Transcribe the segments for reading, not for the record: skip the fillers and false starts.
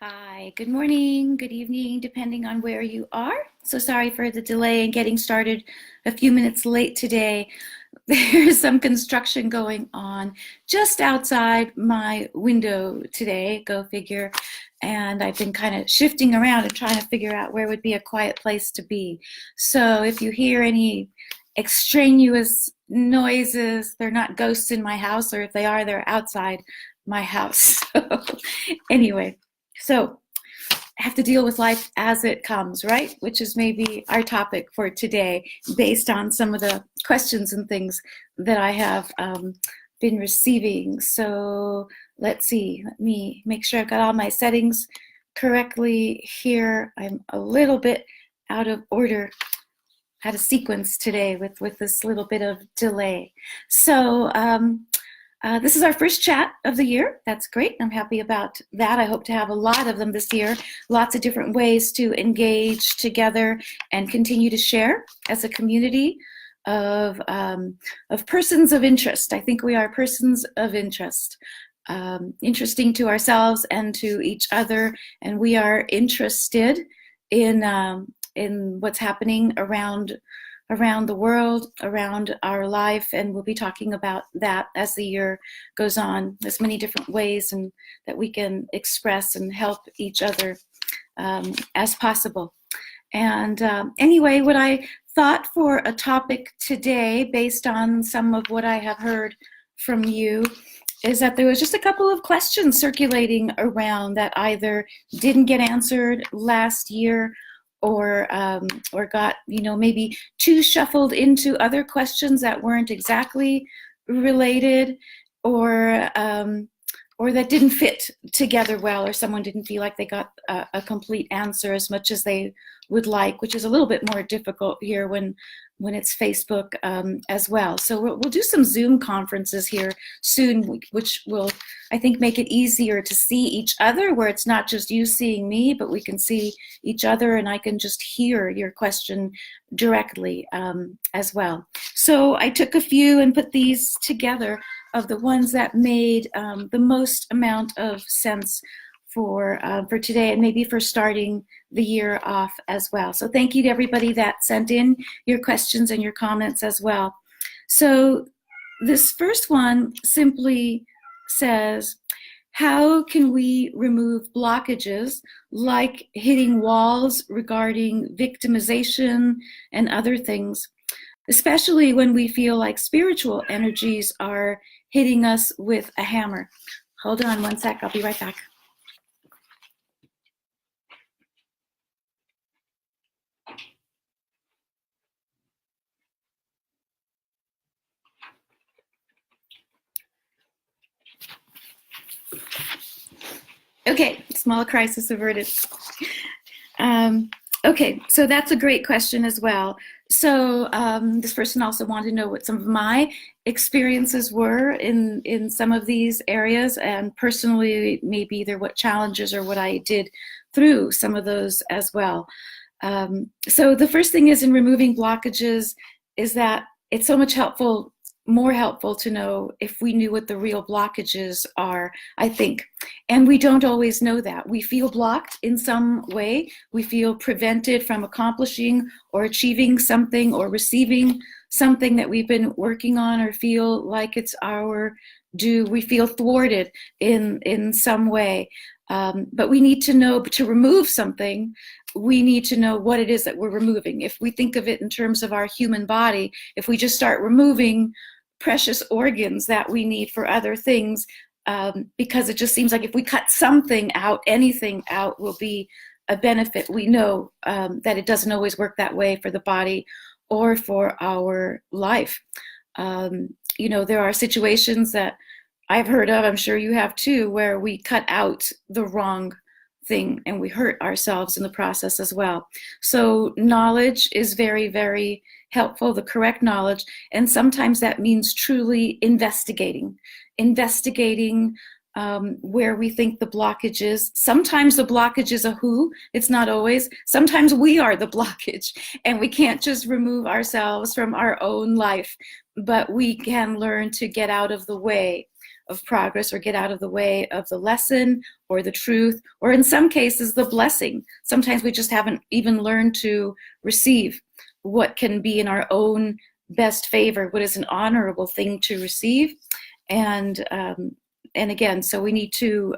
Hi, good morning, good evening, depending on where you are. So sorry for the delay in getting started a few minutes late today. There's some construction going on just outside my window today, go figure. And I've been kind of shifting around and trying to figure out where would be a quiet place to be. So if you hear any extraneous noises, they're not ghosts in my house, or if they are, they're outside my house. So anyway. So I have to deal with life as it comes, right? Which is maybe our topic for today, based on some of the questions and things that I have been receiving. So let's see, let me make sure I've got all my settings correctly here. I'm a little bit out of order, had a sequence today with this little bit of delay. So this is our first chat of the year. That's great. I'm happy about that. I hope to have a lot of them this year. Lots of different ways to engage together and continue to share as a community of persons of interest. I think we are persons of interest, interesting to ourselves and to each other, and we are interested in what's happening around the world, around our life, and we'll be talking about that as the year goes on. There's many different ways and that we can express and help each other as possible. And anyway, what I thought for a topic today, based on some of what I have heard from you, is that there was just a couple of questions circulating around that either didn't get answered last year or got, maybe too shuffled into other questions that weren't exactly related, or that didn't fit together well, or someone didn't feel like they got a complete answer as much as they would like, which is a little bit more difficult here when it's Facebook as well. So we'll do some Zoom conferences here soon, which will, I think, make it easier to see each other, where it's not just you seeing me, but we can see each other and I can just hear your question directly as well. So I took a few and put these together of the ones that made the most amount of sense for today, and maybe for starting the year off as well. So thank you to everybody that sent in your questions and your comments as well. So this first one simply says, how can we remove blockages like hitting walls regarding victimization and other things, especially when we feel like spiritual energies are hitting us with a hammer? Hold on one sec, I'll be right back. Okay, small crisis averted. Okay, so that's a great question as well. So this person also wanted to know what some of my experiences were in some of these areas, and personally, maybe either what challenges or what I did through some of those as well. So the first thing is, in removing blockages, is that it's so much more helpful to know if we knew what the real blockages are, I think. And we don't always know that. We feel blocked in some way. We feel prevented from accomplishing or achieving something or receiving something that we've been working on, or feel like it's our due. We feel thwarted in some way. But we need to know, to remove something, we need to know what it is that we're removing. If we think of it in terms of our human body, if we just start removing precious organs that we need for other things, because it just seems like if we cut something out, anything out will be a benefit. We know that it doesn't always work that way for the body or for our life. There are situations that I've heard of, I'm sure you have too, where we cut out the wrong thing and we hurt ourselves in the process as well. So knowledge is very, very helpful, the correct knowledge, and sometimes that means truly investigating where we think the blockage is. Sometimes the blockage is a who, it's not always. Sometimes we are the blockage, and we can't just remove ourselves from our own life, but we can learn to get out of the way of progress or get out of the way of the lesson or the truth, or in some cases, the blessing. Sometimes we just haven't even learned to receive what can be in our own best favor, what is an honorable thing to receive. And again, so we need to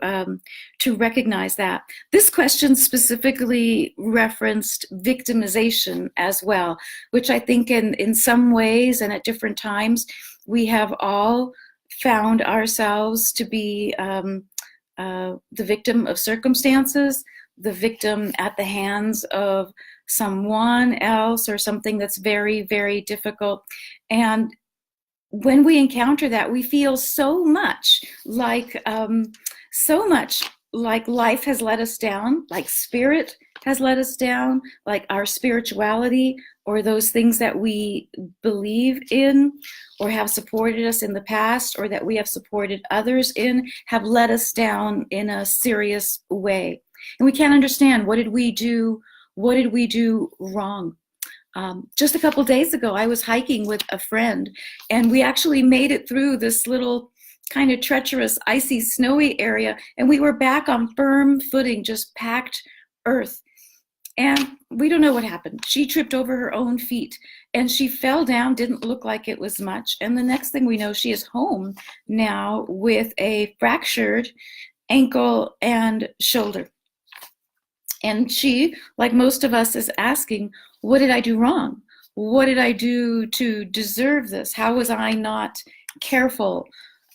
recognize that. This question specifically referenced victimization as well, which I think in some ways and at different times, we have all found ourselves to be the victim of circumstances, the victim at the hands of someone else or something that's very, very difficult. And when we encounter that, we feel so much like life has let us down, like spirit has let us down, like our spirituality or those things that we believe in or have supported us in the past or that we have supported others in have let us down in a serious way. And we can't understand, what did we do? What did we do wrong? Just a couple days ago, I was hiking with a friend, and we actually made it through this little kind of treacherous, icy, snowy area, and we were back on firm footing, just packed earth. And we don't know what happened. She tripped over her own feet, and she fell down, didn't look like it was much. And the next thing we know, she is home now with a fractured ankle and shoulder. And she, like most of us, is asking, what did I do wrong? What did I do to deserve this? How was I not careful?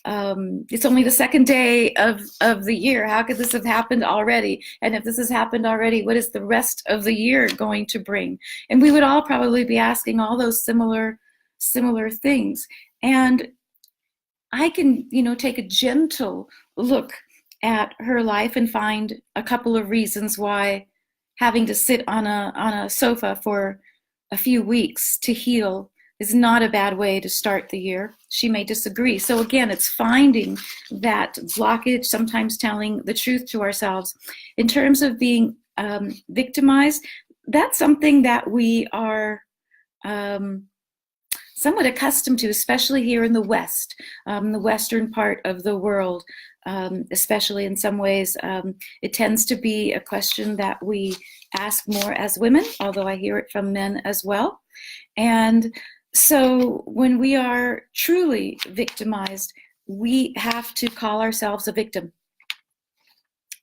It's only the second day of the year. How could this have happened already? And if this has happened already, what is the rest of the year going to bring? And we would all probably be asking all those similar things. And I can, take a gentle look at her life and find a couple of reasons why having to sit on a sofa for a few weeks to heal is not a bad way to start the year. She may disagree. So again, it's finding that blockage, sometimes telling the truth to ourselves. In terms of being victimized, that's something that we are somewhat accustomed to, especially here in the West, the Western part of the world. Especially in some ways, it tends to be a question that we ask more as women, although I hear it from men as well. And so when we are truly victimized, we have to call ourselves a victim.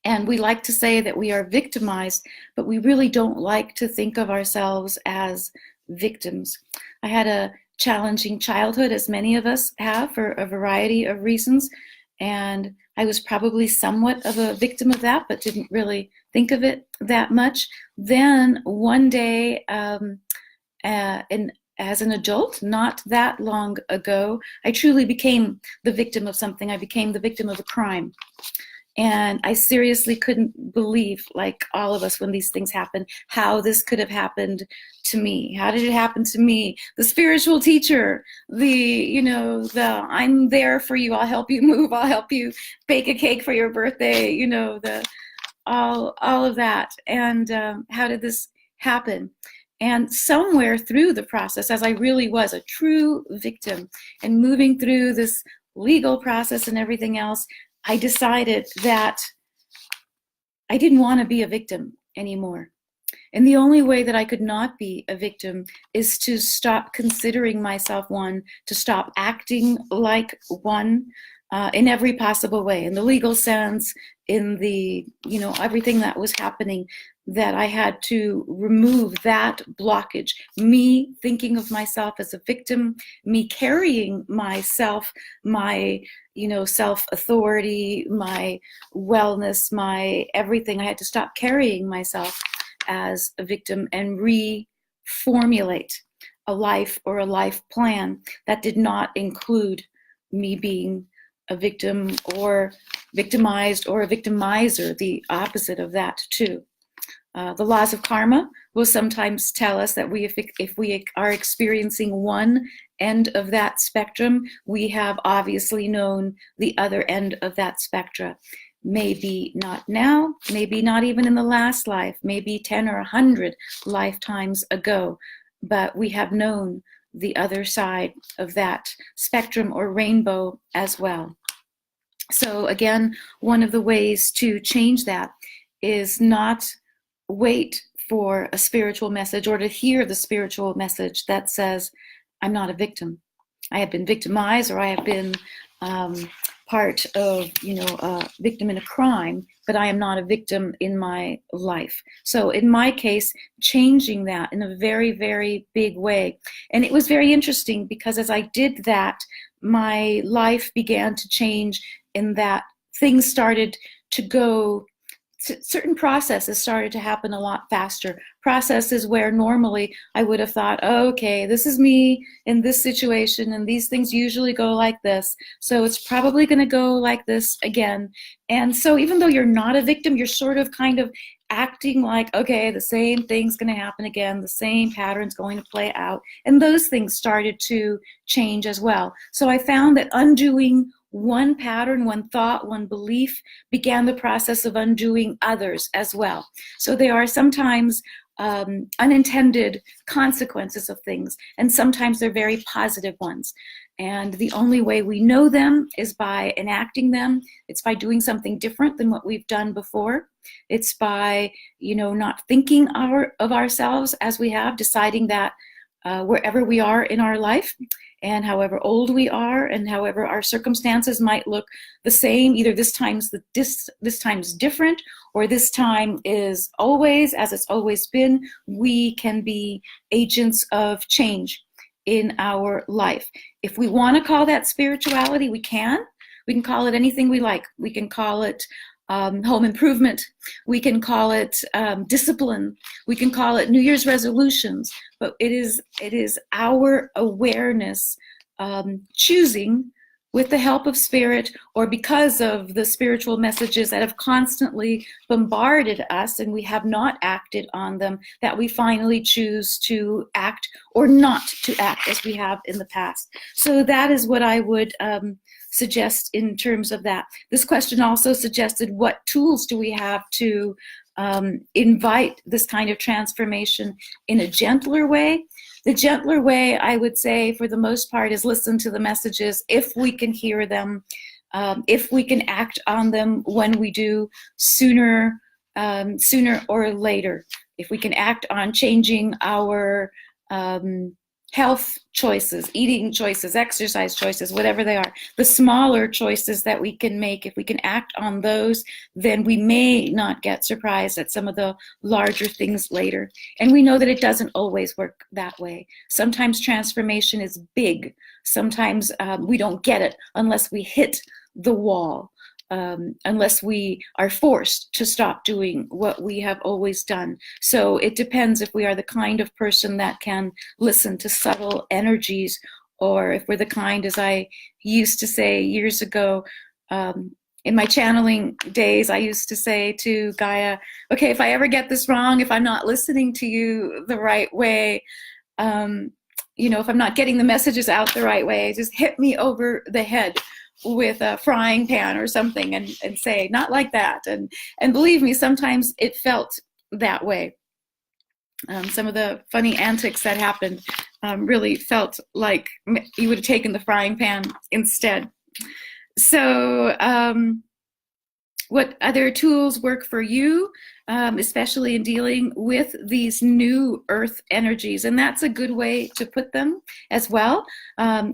And we like to say that we are victimized, but we really don't like to think of ourselves as victims. I had a challenging childhood, as many of us have, for a variety of reasons. And I was probably somewhat of a victim of that, but didn't really think of it that much. Then one day, as an adult, not that long ago, I truly became the victim of something. I became the victim of a crime. And I seriously couldn't believe, like all of us when these things happen, how this could have happened to me. How did it happen to me? The spiritual teacher, the I'm there for you, I'll help you move, I'll help you bake a cake for your birthday, all of that. And how did this happen? And somewhere through the process, as I really was a true victim and moving through this legal process and everything else, I decided that I didn't want to be a victim anymore. And the only way that I could not be a victim is to stop considering myself one, to stop acting like one in every possible way, in the legal sense, in the, everything that was happening, that I had to remove that blockage, me thinking of myself as a victim, me carrying myself, my, self-authority, my wellness, my everything. I had to stop carrying myself as a victim and reformulate a life or a life plan that did not include me being a victim or victimized or a victimizer, the opposite of that too. The laws of karma will sometimes tell us that if we are experiencing one end of that spectrum, we have obviously known the other end of that spectrum. Maybe not now, maybe not even in the last life, maybe 10 or 100 lifetimes ago, but we have known the other side of that spectrum or rainbow as well. So again, one of the ways to change that is not wait for a spiritual message or to hear the spiritual message that says, I'm not a victim. I have been victimized, or I have been part of, a victim in a crime, but I am not a victim in my life. So in my case, changing that in a very, very big way. And it was very interesting because as I did that, my life began to change in that things started to go, certain processes started to happen a lot faster. Processes where normally I would have thought, oh, okay, this is me in this situation, and these things usually go like this, so it's probably going to go like this again. And so even though you're not a victim, you're sort of kind of acting like, okay, the same thing's going to happen again, the same pattern's going to play out. And those things started to change as well. So I found that undoing one pattern, one thought, one belief began the process of undoing others as well. So there are sometimes unintended consequences of things, and sometimes they're very positive ones. And the only way we know them is by enacting them. It's by doing something different than what we've done before. It's by, not thinking of ourselves as we have, deciding that wherever we are in our life, and however old we are, and however our circumstances might look the same, either this time's different, or this time is always as it's always been, we can be agents of change in our life. If we want to call that spirituality, we can. We can call it anything we like. We can call it home improvement. We can call it discipline. We can call it New Year's resolutions. But it is our awareness choosing, with the help of spirit, or because of the spiritual messages that have constantly bombarded us and we have not acted on them, that we finally choose to act or not to act as we have in the past. So that is what I would suggest in terms of that. This question also suggested, what tools do we have to invite this kind of transformation in a gentler way? The gentler way, I would say, for the most part, is listen to the messages if we can hear them, if we can act on them when we do, sooner or later. If we can act on changing our health choices, eating choices, exercise choices, whatever they are, the smaller choices that we can make, if we can act on those, then we may not get surprised at some of the larger things later. And we know that it doesn't always work that way. Sometimes transformation is big. Sometimes we don't get it unless we hit the wall. Unless we are forced to stop doing what we have always done. So it depends if we are the kind of person that can listen to subtle energies, or if we're the kind, as I used to say years ago, in my channeling days, I used to say to Gaia, okay, if I ever get this wrong, if I'm not listening to you the right way, if I'm not getting the messages out the right way, just hit me over the head with a frying pan or something and say, not like that. And believe me, sometimes it felt that way. Some of the funny antics that happened really felt like you would have taken the frying pan instead. So what other tools work for you, especially in dealing with these new earth energies? And that's a good way to put them as well.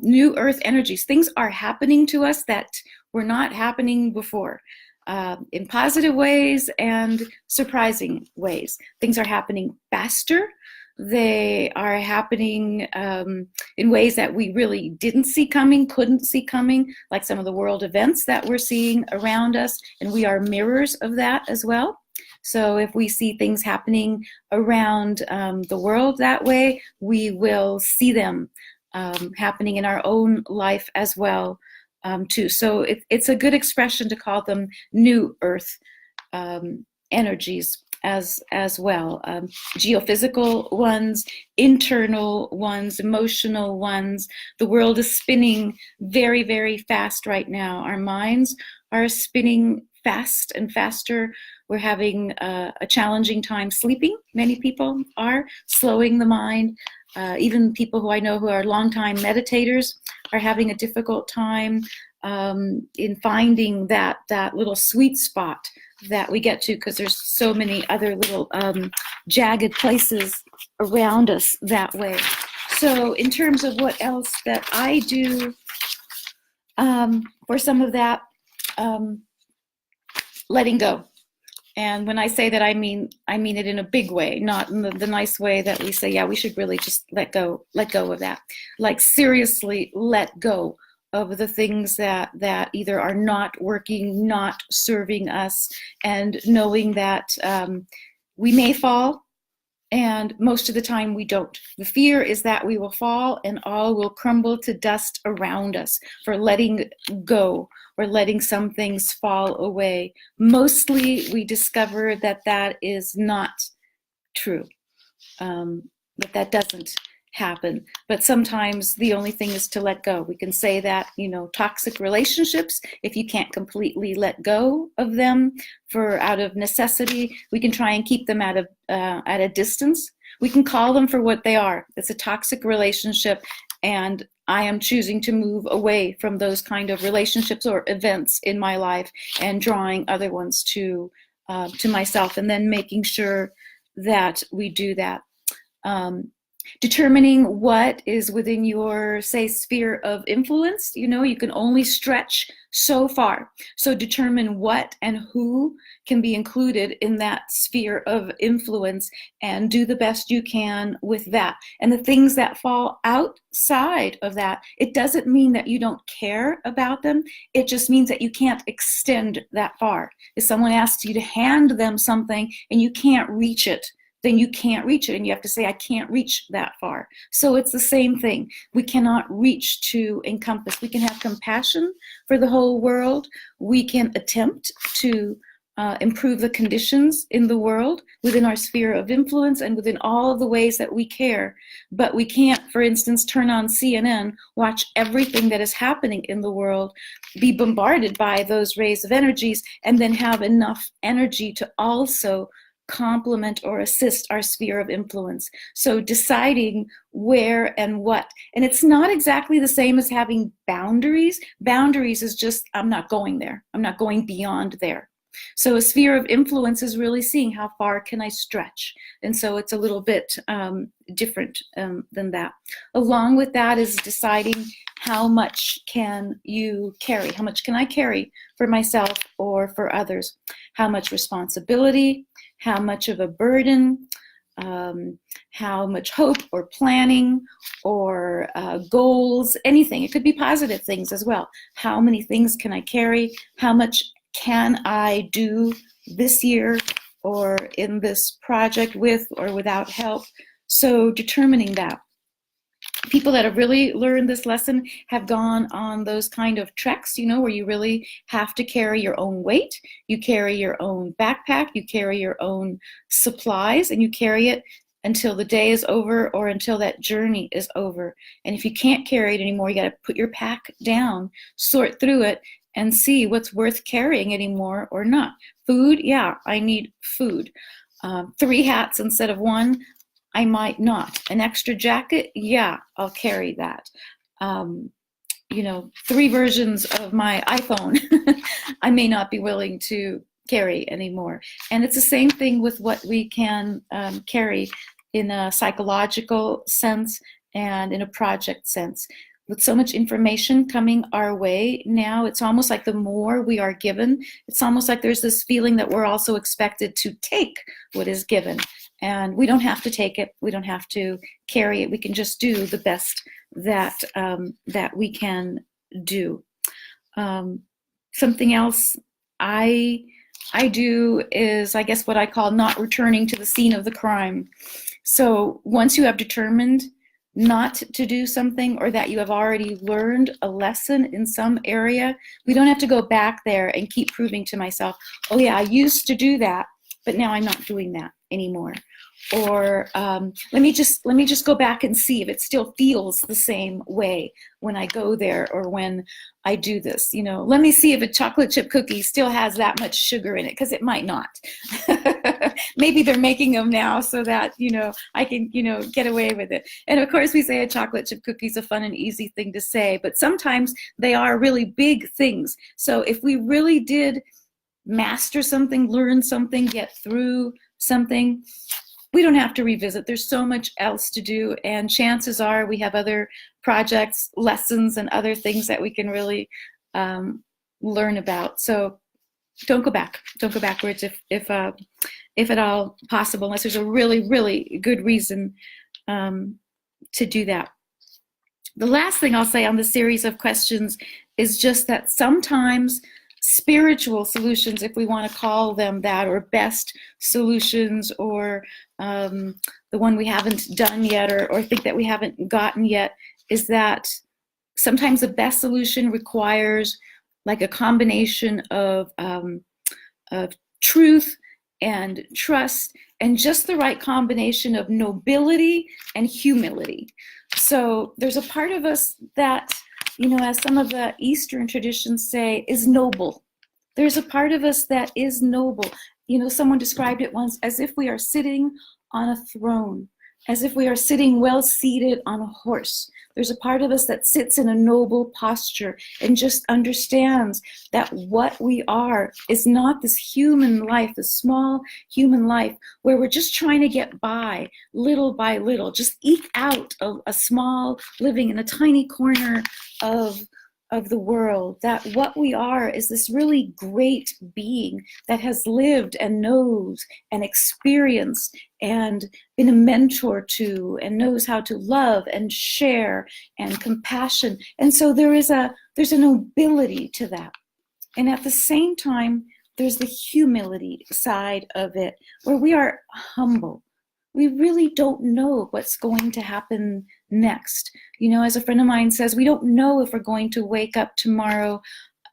New earth energies. Things are happening to us that were not happening before, in positive ways and surprising ways. Things are happening faster. They are happening in ways that we really didn't see coming, couldn't see coming, like some of the world events that we're seeing around us, and we are mirrors of that as well. So if we see things happening around the world that way, we will see them happening in our own life as well, too. So it's a good expression to call them new earth energies as well. Geophysical ones, internal ones, emotional ones. The world is spinning very, very fast right now. Our minds are spinning fast and faster. We're having a challenging time sleeping. Many people are slowing the mind. Even people who I know who are longtime meditators are having a difficult time in finding that little sweet spot that we get to, because there's so many other little jagged places around us that way. So in terms of what else that I do for some of that, letting go. And when I say that, I mean it in a big way, not in the nice way that we say, yeah, we should really just let go of that. Like seriously let go of the things that either are not working, not serving us, and knowing that we may fall, and most of the time we don't. The fear is that we will fall and all will crumble to dust around us for letting go or letting some things fall away. Mostly we discover that that is not true, that doesn't happen. But sometimes the only thing is to let go. We can say that, toxic relationships, if you can't completely let go of them out of necessity, we can try and keep them at a distance. We can call them for what they are. It's a toxic relationship, and I am choosing to move away from those kind of relationships or events in my life and drawing other ones to myself, and then making sure that we do that. Determining what is within your, say, sphere of influence. You can only stretch so far. So determine what and who can be included in that sphere of influence and do the best you can with that. And the things that fall outside of that, it doesn't mean that you don't care about them. It just means that you can't extend that far. If someone asks you to hand them something and you can't reach it, then you can't reach it, and you have to say, I can't reach that far. So it's the same thing. We cannot reach to encompass. We can have compassion for the whole world. We can attempt to improve the conditions in the world within our sphere of influence and within all of the ways that we care. But we can't, for instance, turn on CNN, watch everything that is happening in the world, be bombarded by those rays of energies, and then have enough energy to also complement or assist our sphere of influence. So deciding where and what. And it's not exactly the same as having boundaries. Boundaries is just, I'm not going there. I'm not going beyond there. So a sphere of influence is really seeing how far can I stretch. And so it's a little bit different than that. Along with that is deciding how much can you carry? How much can I carry for myself or for others? How much responsibility? How much of a burden, how much hope or planning or goals, anything. It could be positive things as well. How many things can I carry? How much can I do this year or in this project with or without help? So determining that. People that have really learned this lesson have gone on those kind of treks, where you really have to carry your own weight, you carry your own backpack, you carry your own supplies, and you carry it until the day is over or until that journey is over. And if you can't carry it anymore, you got to put your pack down, sort through it, and see what's worth carrying anymore or not. Food, yeah, I need food. 3 hats instead of 1. I might not. An extra jacket, yeah, I'll carry that. 3 versions of my iPhone, I may not be willing to carry anymore. And it's the same thing with what we can carry in a psychological sense and in a project sense. With so much information coming our way now, it's almost like the more we are given, it's almost like there's this feeling that we're also expected to take what is given. And we don't have to take it. We don't have to carry it. We can just do the best that we can do. Something else I do is, I guess, what I call not returning to the scene of the crime. So once you have determined not to do something, or that you have already learned a lesson in some area, we don't have to go back there and keep proving to myself, oh yeah, I used to do that, but now I'm not doing that. anymore. Or let me just go back and see if it still feels the same way when I go there or when I do this. Let me see if a chocolate chip cookie still has that much sugar in it, because it might not. Maybe they're making them now so that I can get away with it. And of course, we say a chocolate chip cookie is a fun and easy thing to say, but sometimes they are really big things. So if we really did master something, learn something, get through something, we don't have to revisit. There's so much else to do, and chances are we have other projects, lessons, and other things that we can really learn about. So don't go back. Don't go backwards if at all possible, unless there's a really, really good reason to do that. The last thing I'll say on the series of questions is just that sometimes spiritual solutions, if we want to call them that, or best solutions, or the one we haven't done yet, or think that we haven't gotten yet, is that sometimes the best solution requires like a combination of truth and trust, and just the right combination of nobility and humility. So there's a part of us that, as some of the Eastern traditions say, is noble. There's a part of us that is noble. Someone described it once as if we are sitting on a throne, as if we are sitting well seated on a horse. There's a part of us that sits in a noble posture and just understands that what we are is not this human life, this small human life where we're just trying to get by little by little, just eke out a small living in a tiny corner of the world. That what we are is this really great being that has lived and knows and experienced and been a mentor to, and knows how to love and share and compassion. And so there's a nobility to that. And at the same time, there's the humility side of it, where we are humble. We really don't know what's going to happen next. As a friend of mine says, we don't know if we're going to wake up tomorrow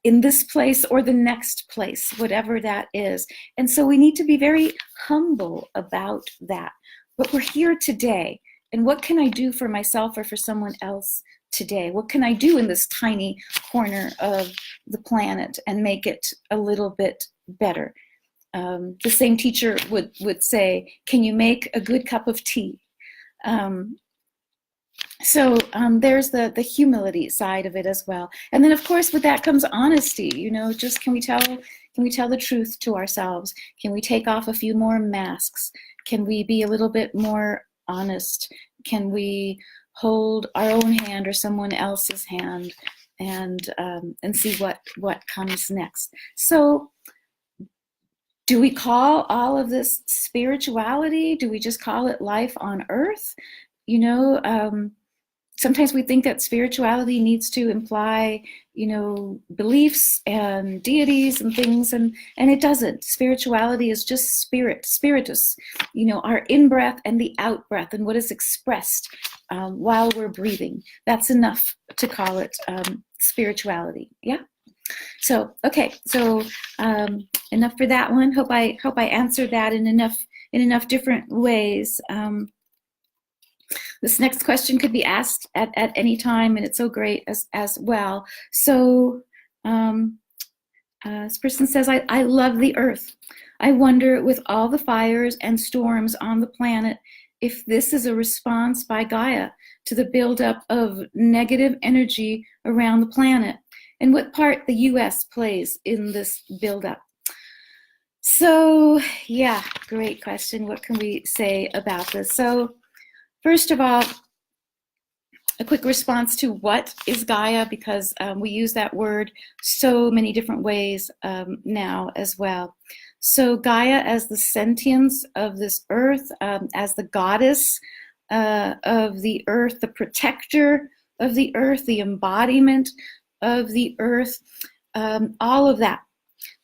in this place or the next place, whatever that is. And so we need to be very humble about that. But we're here today, and what can I do for myself or for someone else today? What can I do in this tiny corner of the planet and make it a little bit better? The same teacher would say, can you make a good cup of tea? So there's the humility side of it as well. And then of course with that comes honesty, just can we tell the truth to ourselves? Can we take off a few more masks? Can we be a little bit more honest? Can we hold our own hand or someone else's hand and see what comes next? So do we call all of this spirituality? Do we just call it life on earth? Sometimes we think that spirituality needs to imply, beliefs and deities and things, and it doesn't. Spirituality is just spiritus, our in-breath and the out-breath, and what is expressed while we're breathing. That's enough to call it spirituality, yeah? So, okay, so enough for that one. Hope I answered that in enough different ways. This next question could be asked at any time, and it's so great as well. So this person says, I love the earth. I wonder, with all the fires and storms on the planet, if this is a response by Gaia to the buildup of negative energy around the planet, and what part the U.S. plays in this buildup. So, yeah, great question. What can we say about this? So, first of all, a quick response to what is Gaia, because we use that word so many different ways now as well. So Gaia as the sentience of this earth, as the goddess of the earth, the protector of the earth, the embodiment of the earth, all of that.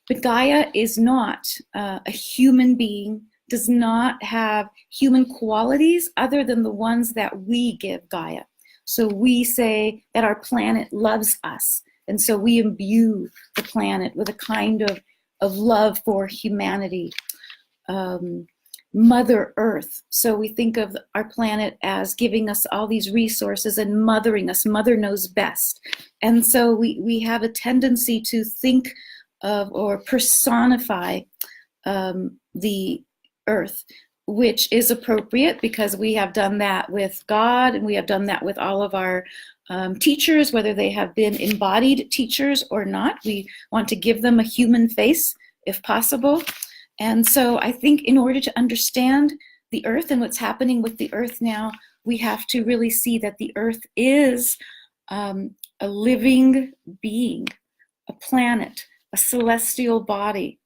But Gaia is not a human being, does not have human qualities other than the ones that we give Gaia. So we say that our planet loves us, and so we imbue the planet with a kind of love for humanity. Mother Earth. So we think of our planet as giving us all these resources and mothering us. Mother knows best. And so we have a tendency to think of or personify the earth, which is appropriate because we have done that with God and we have done that with all of our teachers, whether they have been embodied teachers or not. We want to give them a human face if possible. And so I think in order to understand the earth and what's happening with the earth now, we have to really see that the earth is a living being, a planet, a celestial body,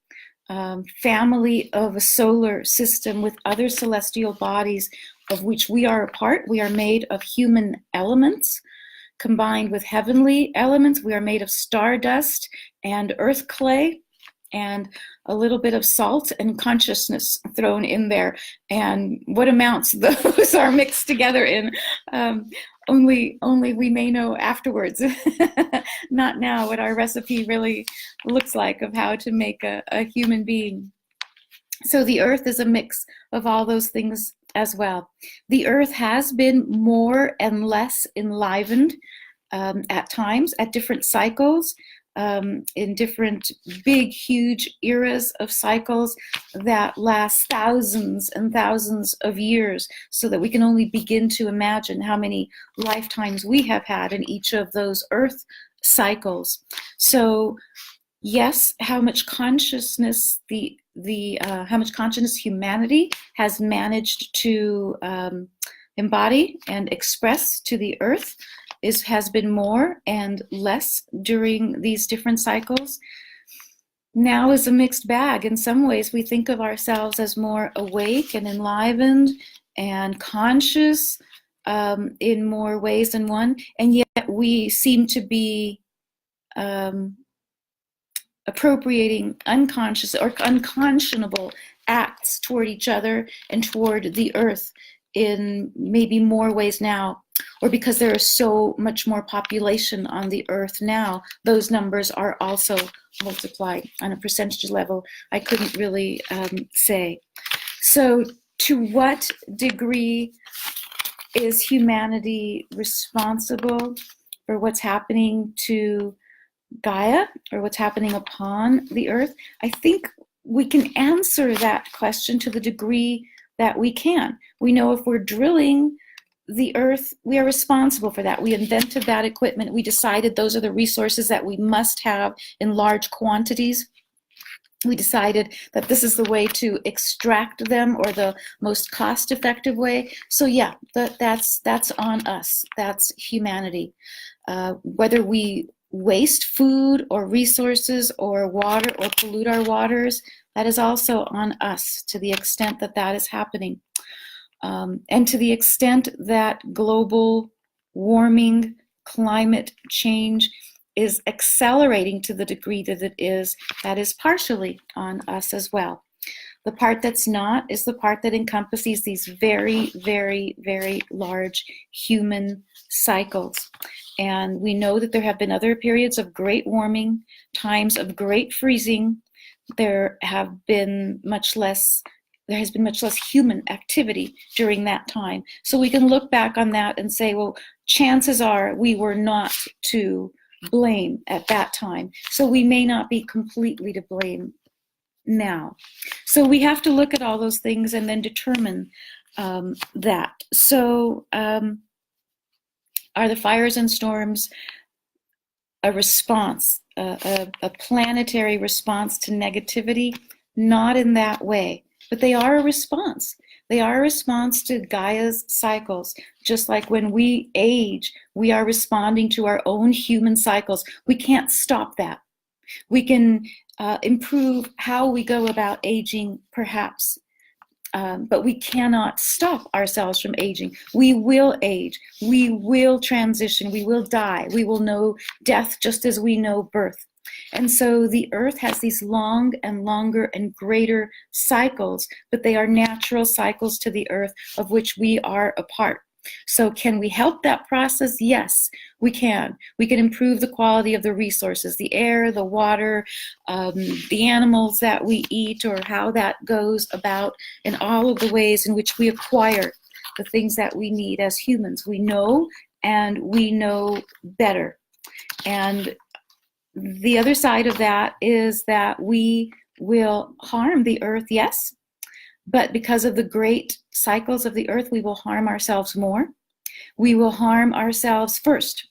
family of a solar system with other celestial bodies of which we are a part. We are made of human elements combined with heavenly elements. We are made of stardust and earth clay and a little bit of salt and consciousness thrown in there. And what amounts those are mixed together in, only we may know afterwards, not now, what our recipe really looks like of how to make a human being. So the earth is a mix of all those things as well. The earth has been more and less enlivened at times, at different cycles, in different big, huge eras of cycles that last thousands and thousands of years, so that we can only begin to imagine how many lifetimes we have had in each of those earth cycles. So yes, how much consciousness how much consciousness humanity has managed to embody and express to the earth has been more and less during these different cycles. Now is a mixed bag. In some ways, we think of ourselves as more awake and enlivened and conscious in more ways than one, and yet we seem to be appropriating unconscious or unconscionable acts toward each other and toward the earth in maybe more ways now, or because there is so much more population on the earth now, those numbers are also multiplied on a percentage level. I couldn't really say. So to what degree is humanity responsible for what's happening to Gaia or what's happening upon the earth? I think we can answer that question to the degree that we can. We know if we're drilling the earth, we are responsible for that. We invented that equipment. We decided those are the resources that we must have in large quantities. We decided that this is the way to extract them, or the most cost-effective way. So yeah, that's on us. That's humanity. Whether we waste food or resources or water or pollute our waters, that is also on us to the extent that that is happening. And to the extent that global warming, climate change is accelerating to the degree that it is, that is partially on us as well. The part that's not is the part that encompasses these very, very, very large human cycles. And we know that there have been other periods of great warming, times of great freezing. There has been much less human activity during that time. So we can look back on that and say, well, chances are we were not to blame at that time. So we may not be completely to blame now. So we have to look at all those things and then determine that. So are the fires and storms a response, a planetary response to negativity? Not in that way, but they are a response. They are a response to Gaia's cycles. Just like when we age, we are responding to our own human cycles. We can't stop that. We can improve how we go about aging, perhaps, but we cannot stop ourselves from aging. We will age. We will transition. We will die. We will know death just as we know birth. And so the earth has these long and longer and greater cycles, but they are natural cycles to the earth of which we are a part. So can we help that process? Yes, we can. We can improve the quality of the resources, the air, the water, the animals that we eat, or how that goes about, in all of the ways in which we acquire the things that we need as humans. We know, and we know better. And the other side of that is that we will harm the earth, yes, but because of the great cycles of the earth, we will harm ourselves more. We will harm ourselves first.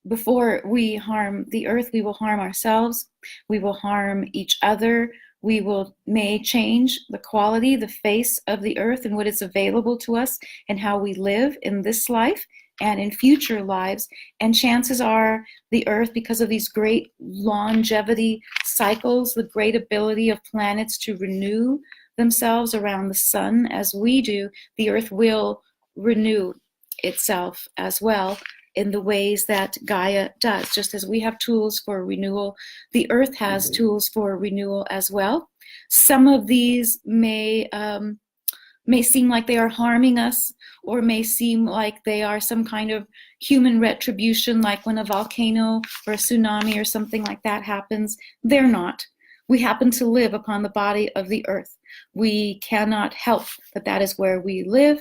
Before we harm the earth, we will harm ourselves. We will harm each other. We may change the quality, the face of the earth and what is available to us and how we live in this life and in future lives. And chances are the earth, because of these great longevity cycles, the great ability of planets to renew themselves around the sun as we do, the earth will renew itself as well in the ways that Gaia does. Just as we have tools for renewal, the earth has tools for renewal as well. Some of these may seem like they are harming us, or may seem like they are some kind of human retribution, like when a volcano or a tsunami or something like that happens. They're not. We happen to live upon the body of the earth. We cannot help that that is where we live.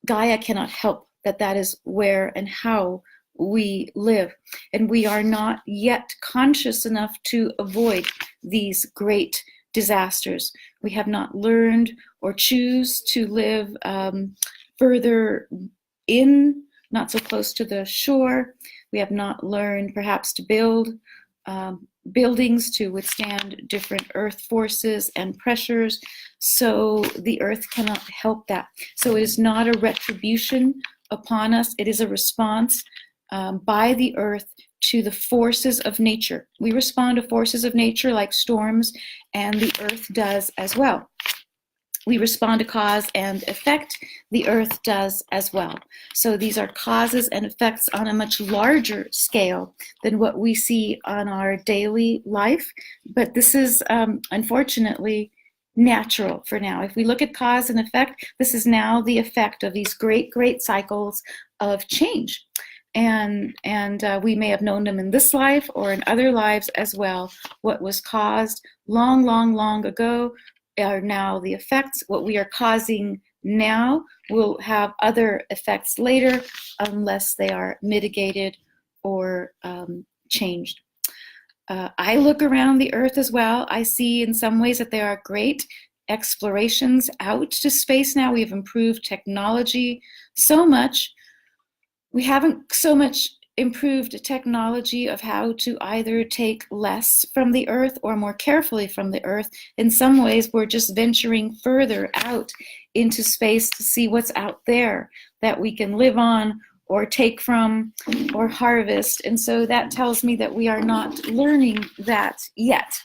Gaia cannot help that that is where and how we live. And we are not yet conscious enough to avoid these great disasters. We have not learned or choose to live further in, not so close to the shore. We have not learned perhaps to build buildings to withstand different earth forces and pressures. So the earth cannot help that. So it is not a retribution upon us. It is a response by the earth to the forces of nature. We respond to forces of nature like storms, and the earth does as well. We respond to cause and effect, the earth does as well. So these are causes and effects on a much larger scale than what we see on our daily life. But this is unfortunately natural for now. If we look at cause and effect, this is now the effect of these great, great cycles of change. And we may have known them in this life or in other lives as well. What was caused long, long, long ago are now the effects. What we are causing now will have other effects later unless they are mitigated or changed. I look around the earth as well. I see in some ways that there are great explorations out to space now. We have improved technology so much. We haven't so much improved technology of how to either take less from the earth or more carefully from the earth. In some ways, we're just venturing further out into space to see what's out there that we can live on or take from or harvest. And so that tells me that we are not learning that yet.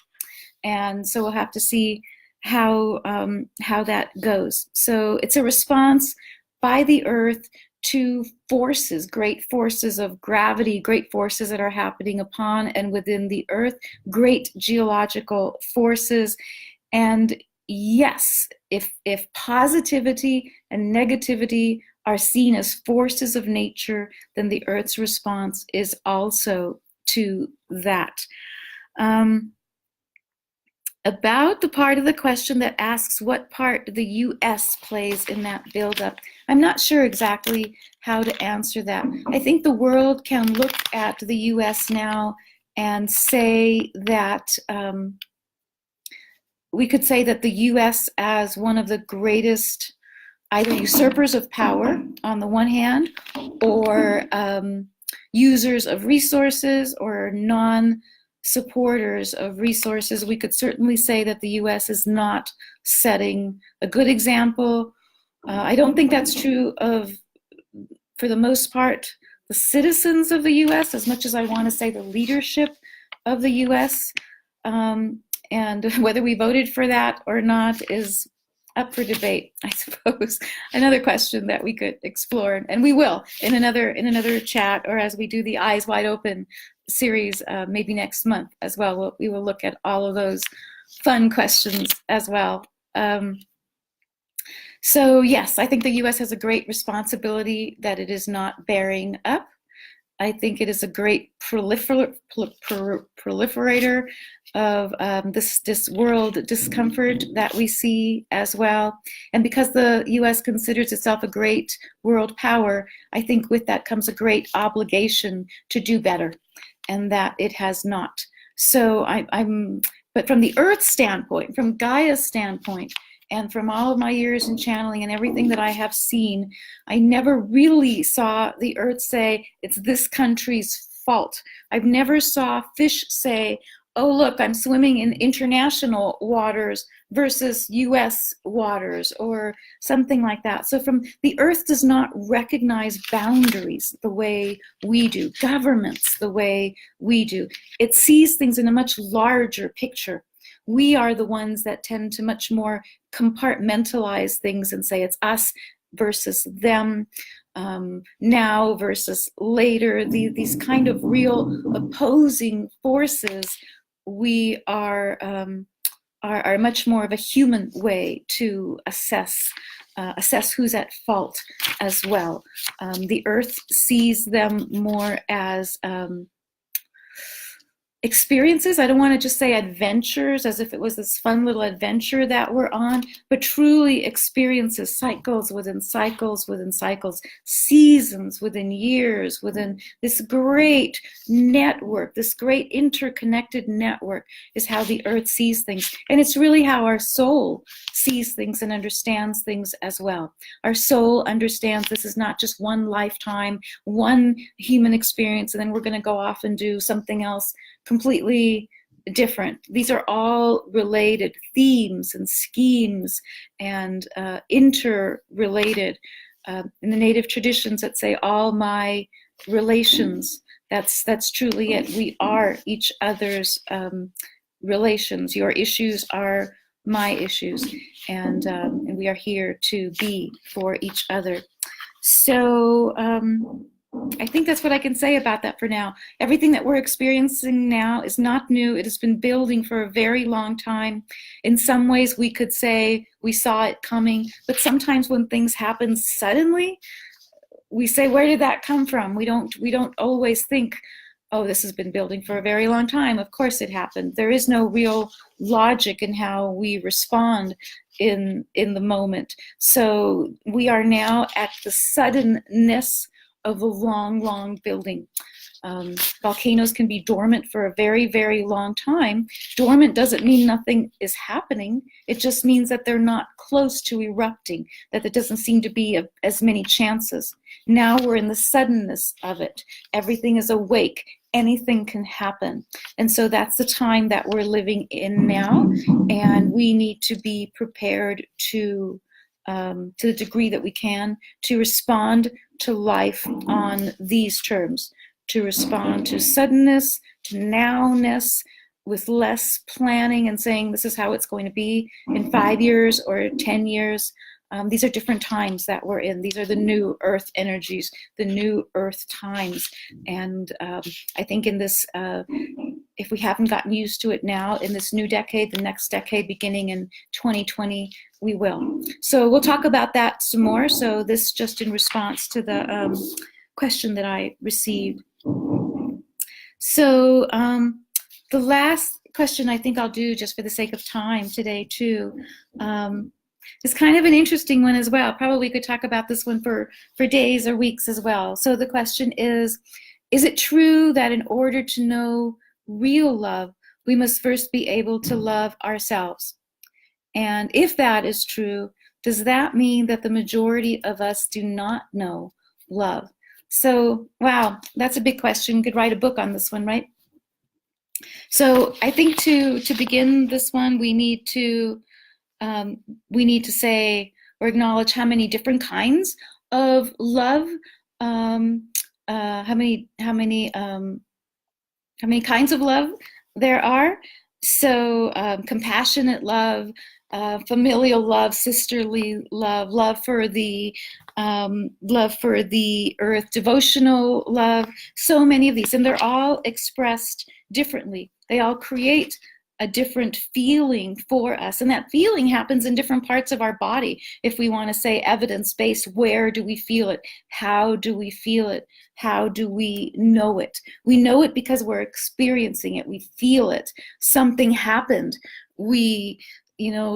And so we'll have to see how that goes. So it's a response by the earth to forces, great forces of gravity, great forces that are happening upon and within the earth, great geological forces. And yes, if positivity and negativity are seen as forces of nature, then the earth's response is also to that. About the part of the question that asks what part the U.S. plays in that buildup, I'm not sure exactly how to answer that. I think the world can look at the U.S. now and say that we could say that the U.S. as one of the greatest either usurpers of power on the one hand, or users of resources, or non-supporters of resources. We could certainly say that the U.S. is not setting a good example. I don't think that's true of, for the most part, the citizens of the U.S., as much as I want to say the leadership of the U.S. And whether we voted for that or not is up for debate, I suppose. Another question that we could explore, and we will in another chat, or as we do the Eyes Wide Open series maybe next month as well. We will look at all of those fun questions as well. So yes, I think the US has a great responsibility that it is not bearing up. I think it is a great proliferator of this world discomfort that we see as well. And because the US considers itself a great world power, I think with that comes a great obligation to do better, and that it has not. So but from the Earth standpoint, from Gaia's standpoint, and from all of my years in channeling and everything that I have seen, I never really saw the Earth say, it's this country's fault. I've never saw fish say, oh, look, I'm swimming in international waters versus US waters, or something like that. So the Earth does not recognize boundaries the way we do, governments the way we do. It sees things in a much larger picture. We are the ones that tend to much more compartmentalize things and say it's us versus them, now versus later. These kind of real opposing forces, we are much more of a human way to assess who's at fault as well. The Earth sees them more as experiences. I don't want to just say adventures as if it was this fun little adventure that we're on, but truly experiences, cycles within cycles within cycles, seasons within years, within this great network, this great interconnected network is how the Earth sees things. And it's really how our soul sees things and understands things as well. Our soul understands this is not just one lifetime, one human experience, and then we're going to go off and do something else completely different. These are all related themes and schemes and interrelated. In the native traditions that say all my relations, that's truly it. We are each other's relations. Your issues are my issues, and we are here to be for each other. So I think that's what I can say about that for now. Everything that we're experiencing now is not new. It has been building for a very long time. In some ways, we could say we saw it coming, but sometimes when things happen suddenly, we say, where did that come from? We don't always think, oh, this has been building for a very long time. Of course it happened. There is no real logic in how we respond in the moment. So we are now at the suddenness of a long building. Volcanoes can be dormant for a very, very long time. Dormant doesn't mean nothing is happening. It just means that they're not close to erupting, that there doesn't seem to be as many chances. Now we're in the suddenness of it. Everything is awake. Anything can happen. And so that's the time that we're living in now. And we need to be prepared to the degree that we can, to respond to life on these terms, to respond to suddenness, to nowness, with less planning and saying this is how it's going to be in 5 years or 10 years. These are different times that we're in. These are the new earth energies, the new earth times. And I think in this, if we haven't gotten used to it now, in this new decade, the next decade beginning in 2020, we will. So we'll talk about that some more. So this just in response to the question that I received. So the last question I think I'll do just for the sake of time today too, is kind of an interesting one as well. Probably could talk about this one for days or weeks as well. So the question is it true that in order to know real love, we must first be able to love ourselves? And if that is true, does that mean that the majority of us do not know love? So, wow, that's a big question. Could write a book on this one, right? So I think to begin this one, we need to say or acknowledge how many different kinds of love, how many kinds of love there are. So compassionate love, familial love, sisterly love, love for the earth, devotional love, so many of these, and they're all expressed differently. They all create a different feeling for us. And that feeling happens in different parts of our body. If we want to say evidence-based, where do we feel it? How do we feel it? How do we know it? We know it because we're experiencing it. We feel it. Something happened.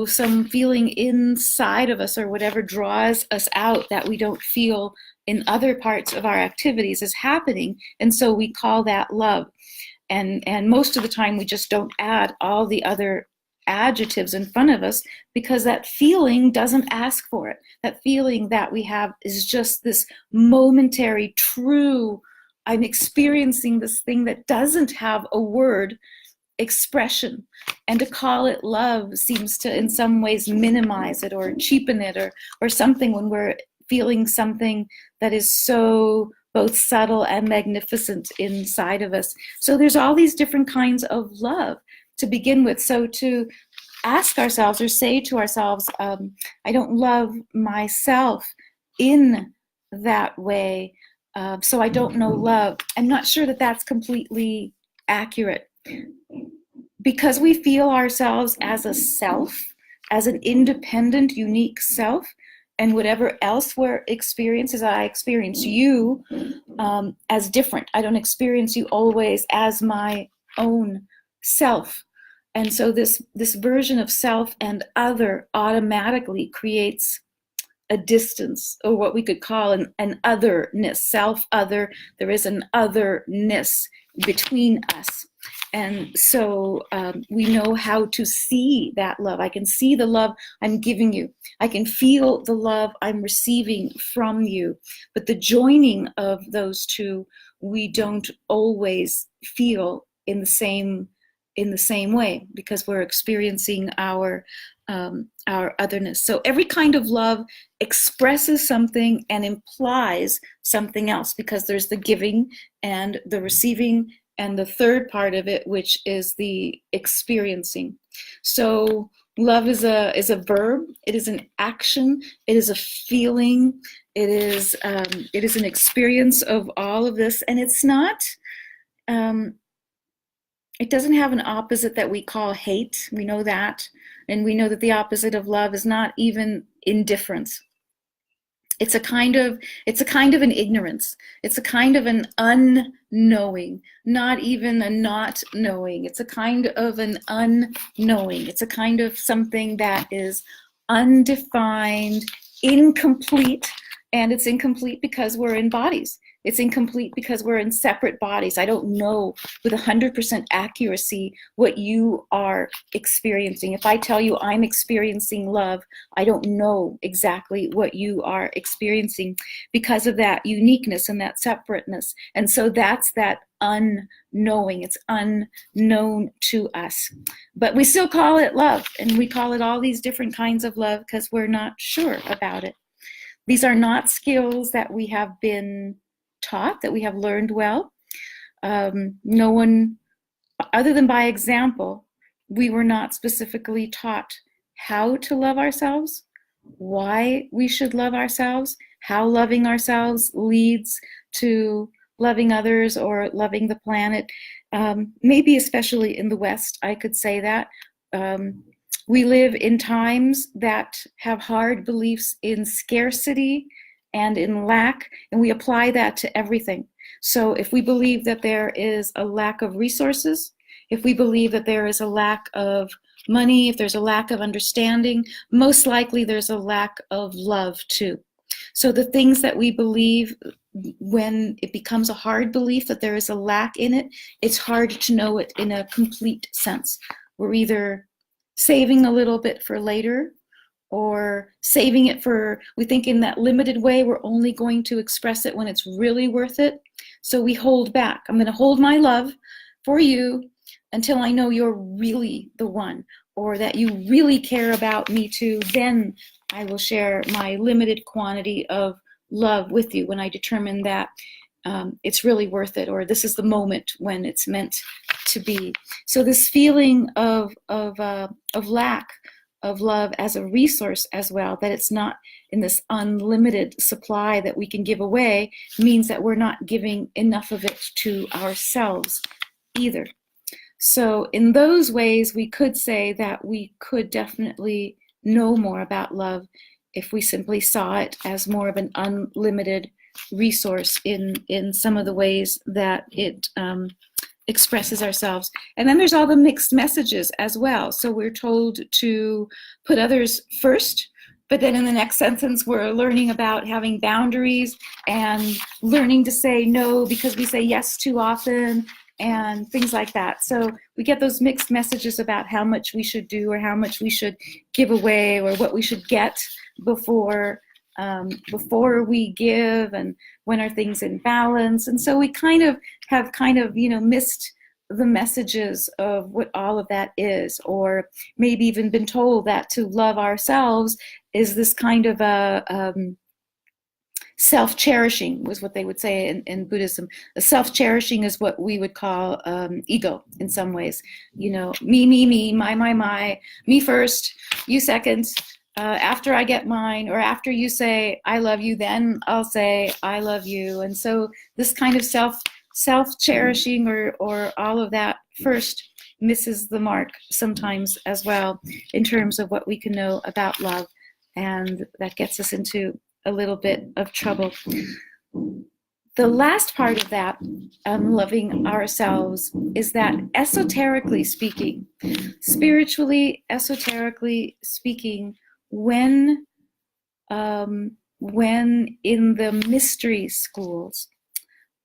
Some feeling inside of us or whatever draws us out that we don't feel in other parts of our activities is happening. And so we call that love. And most of the time we just don't add all the other adjectives in front of us because that feeling doesn't ask for it. That feeling that we have is just this momentary, true, I'm experiencing this thing that doesn't have a word expression. And to call it love seems to in some ways minimize it or cheapen it or something when we're feeling something that is so both subtle and magnificent inside of us. So there's all these different kinds of love to begin with. So to ask ourselves or say to ourselves, I don't love myself in that way, so I don't know love. I'm not sure that that's completely accurate. Because we feel ourselves as a self, as an independent, unique self, and whatever else we're experiencing, I experience you as different. I don't experience you always as my own self. And so this version of self and other automatically creates a distance, or what we could call an otherness, self-other. There is an otherness between us. And so we know how to see that love. I can see the love I'm giving you. I can feel the love I'm receiving from you. But the joining of those two, we don't always feel in the same way because we're experiencing our otherness. So every kind of love expresses something and implies something else because there's the giving and the receiving and the third part of it, which is the experiencing. So love is a verb. It is an action. It is a feeling. It is an experience of all of this, and it's not. It doesn't have an opposite that we call hate. We know that, and we know that the opposite of love is not even indifference. It's a kind of an ignorance. It's a kind of an unknowing, not even a not knowing. It's a kind of an unknowing. It's a kind of something that is undefined, incomplete, and it's incomplete because we're in bodies. It's incomplete because we're in separate bodies. I don't know with 100% accuracy what you are experiencing. If I tell you I'm experiencing love, I don't know exactly what you are experiencing because of that uniqueness and that separateness. And so that's that unknowing. It's unknown to us. But we still call it love, and we call it all these different kinds of love because we're not sure about it. These are not skills that we have been taught, that we have learned well. No one, other than by example, we were not specifically taught how to love ourselves, why we should love ourselves, how loving ourselves leads to loving others or loving the planet. Maybe especially in the West, I could say that. We live in times that have hard beliefs in scarcity and in lack, and we apply that to everything. So if we believe that there is a lack of resources, if we believe that there is a lack of money, if there's a lack of understanding, most likely there's a lack of love too. So the things that we believe, when it becomes a hard belief that there is a lack in it, it's hard to know it in a complete sense. We're either saving a little bit for later, or saving it for, we think in that limited way, we're only going to express it when it's really worth it. So we hold back. I'm going to hold my love for you until I know you're really the one, or that you really care about me too. Then I will share my limited quantity of love with you when I determine that it's really worth it, or this is the moment when it's meant to be. So this feeling of lack of love as a resource as well, that it's not in this unlimited supply that we can give away, means that we're not giving enough of it to ourselves either. So in those ways, we could say that we could definitely know more about love if we simply saw it as more of an unlimited resource in some of the ways that it expresses ourselves. And then there's all the mixed messages as well. So we're told to put others first, but then in the next sentence, we're learning about having boundaries and learning to say no because we say yes too often and things like that. So we get those mixed messages about how much we should do or how much we should give away or what we should get before we give, and when are things in balance. And so we have missed the messages of what all of that is, or maybe even been told that to love ourselves is this kind of a self-cherishing, was what they would say in Buddhism. Self-cherishing is what we would call ego in some ways. Me, my, me first, you second. After I get mine, or after you say I love you, then I'll say I love you. And so this kind of self-cherishing or all of that first misses the mark sometimes as well in terms of what we can know about love, and that gets us into a little bit of trouble. The last part of that, loving ourselves, is that esoterically speaking, spiritually, esoterically speaking, when in the mystery schools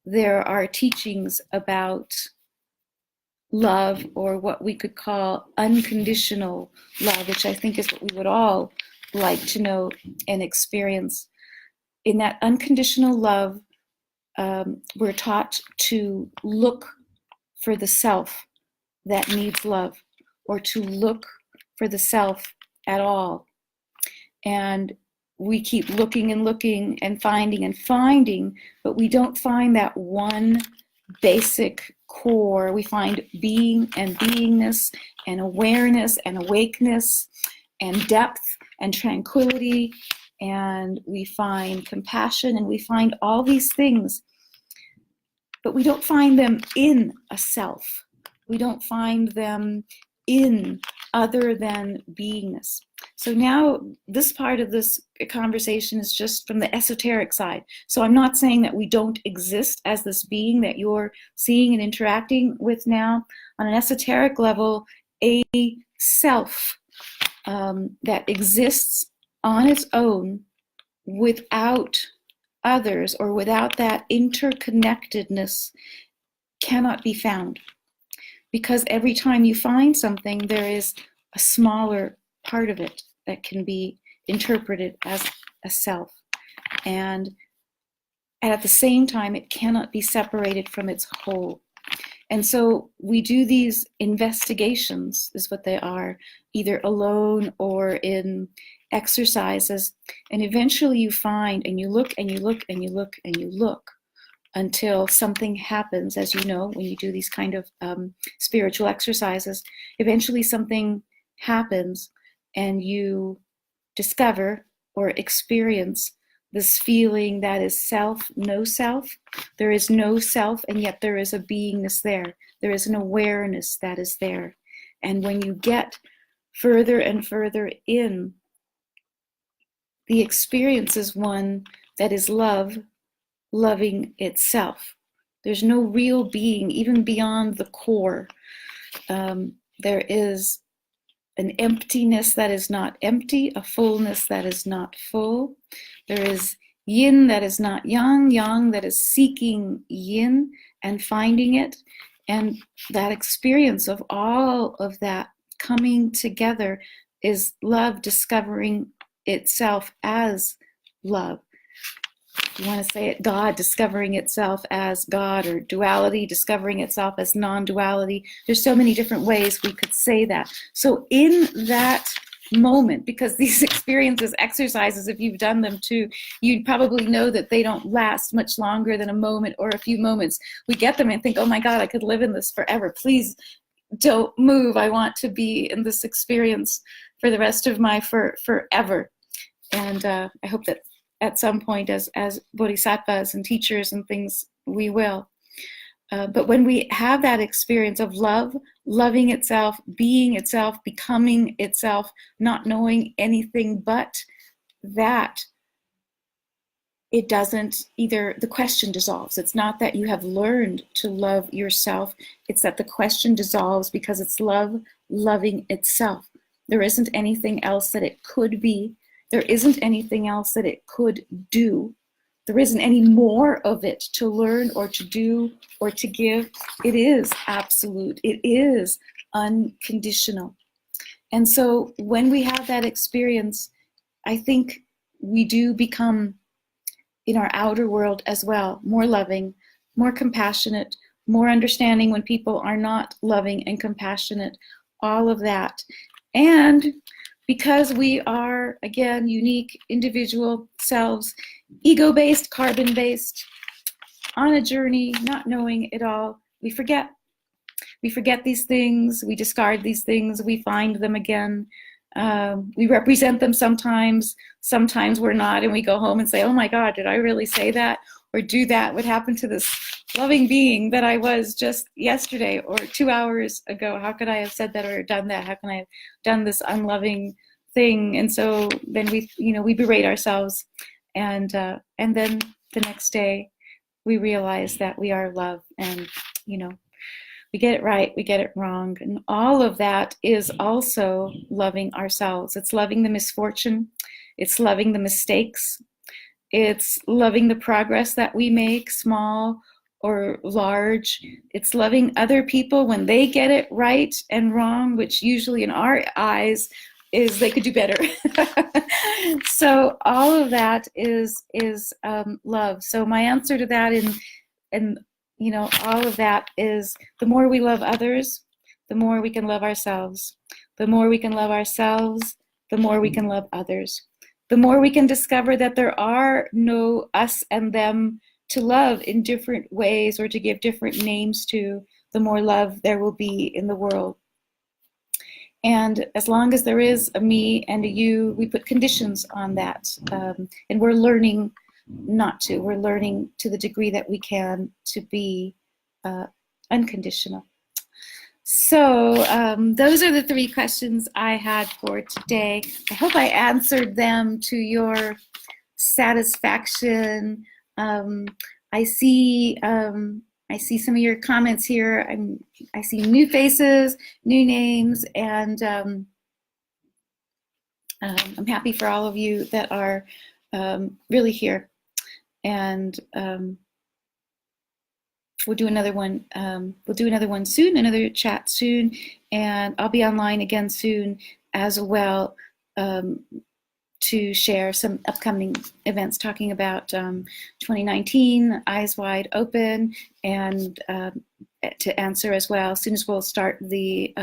there are teachings about love, or what we could call unconditional love, which I think is what we would all like to know and experience. In that unconditional love, we're taught to look for the self that needs love, or to look for the self at all. And we keep looking and looking and finding, but we don't find that one basic core. We find being and beingness and awareness and awakeness and depth and tranquility, and we find compassion, and we find all these things, but we don't find them in a self. We don't find them in other than beingness. So now this part of this conversation is just from the esoteric side. So I'm not saying that we don't exist as this being that you're seeing and interacting with now. On an esoteric level, a self that exists on its own without others, or without that interconnectedness, cannot be found. Because every time you find something, there is a smaller part of it that can be interpreted as a self. And at the same time, it cannot be separated from its whole. And so we do these investigations, is what they are, either alone or in exercises. And eventually you find, and you look and you look and you look and you look, until something happens. As you know, when you do these kind of spiritual exercises, eventually something happens and you discover or experience this feeling that is self, no self. There is no self, and yet there is a beingness there. There is an awareness that is there. And when you get further and further in, the experience is one that is love, loving itself. There's no real being, even beyond the core. There is an emptiness that is not empty, a fullness that is not full. There is yin that is not yang, yang that is seeking yin and finding it. And that experience of all of that coming together is love discovering itself as love. You want to say it, God discovering itself as God, or duality discovering itself as non-duality. There's so many different ways we could say that. So in that moment, because these experiences, exercises, if you've done them too, you'd probably know that they don't last much longer than a moment or a few moments. We get them and think, oh my God, I could live in this forever. Please don't move. I want to be in this experience for the rest of my forever. And I hope that at some point as bodhisattvas and teachers and things, we will. But when we have that experience of love, loving itself, being itself, becoming itself, not knowing anything but that, it doesn't either, the question dissolves. It's not that you have learned to love yourself, it's that the question dissolves because it's love loving itself. There isn't anything else that it could be. There isn't anything else that it could do. There isn't any more of it to learn or to do or to give. It is absolute. It is unconditional. And so when we have that experience, I think we do become, in our outer world as well, more loving, more compassionate, more understanding when people are not loving and compassionate, all of that. And because we are, again, unique individual selves, ego-based, carbon-based, on a journey, not knowing it all, we forget. We forget these things, we discard these things, we find them again. We represent them sometimes we're not, and we go home and say, oh my God, did I really say that or do that? What happened to this loving being that I was just yesterday or 2 hours ago? How could I have said that or done that? How can I have done this unloving thing? And so then we berate ourselves, and then the next day we realize that we are love, and we get it right, we get it wrong. And all of that is also loving ourselves. It's loving the misfortune. It's loving the mistakes. It's loving the progress that we make, small or large. It's loving other people when they get it right and wrong, which usually in our eyes is they could do better. So all of that is love. So my answer to that in all of that is, the more we love others, the more we can love ourselves. The more we can love ourselves, the more we can love others. The more we can discover that there are no us and them to love in different ways or to give different names to, the more love there will be in the world. And as long as there is a me and a you, we put conditions on that. And we're learning not to. We're learning to the degree that we can to be unconditional. So those are the 3 questions I had for today. I hope I answered them to your satisfaction. I see some of your comments here. I see new faces, new names, and I'm happy for all of you that are really here. And we'll do another one. We'll do another one soon, another chat soon, and I'll be online again soon as well to share some upcoming events talking about 2019, Eyes Wide Open, and to answer as well. As soon as we'll start the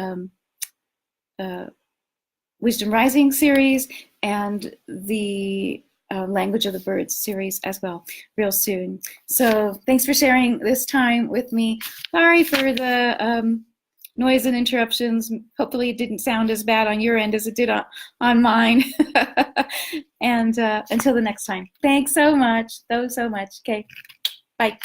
Wisdom Rising series and the Language of the Birds series as well, real soon. So thanks for sharing this time with me. Sorry for the noise and interruptions. Hopefully it didn't sound as bad on your end as it did on mine. And until the next time, thanks so much, so much. Okay, bye.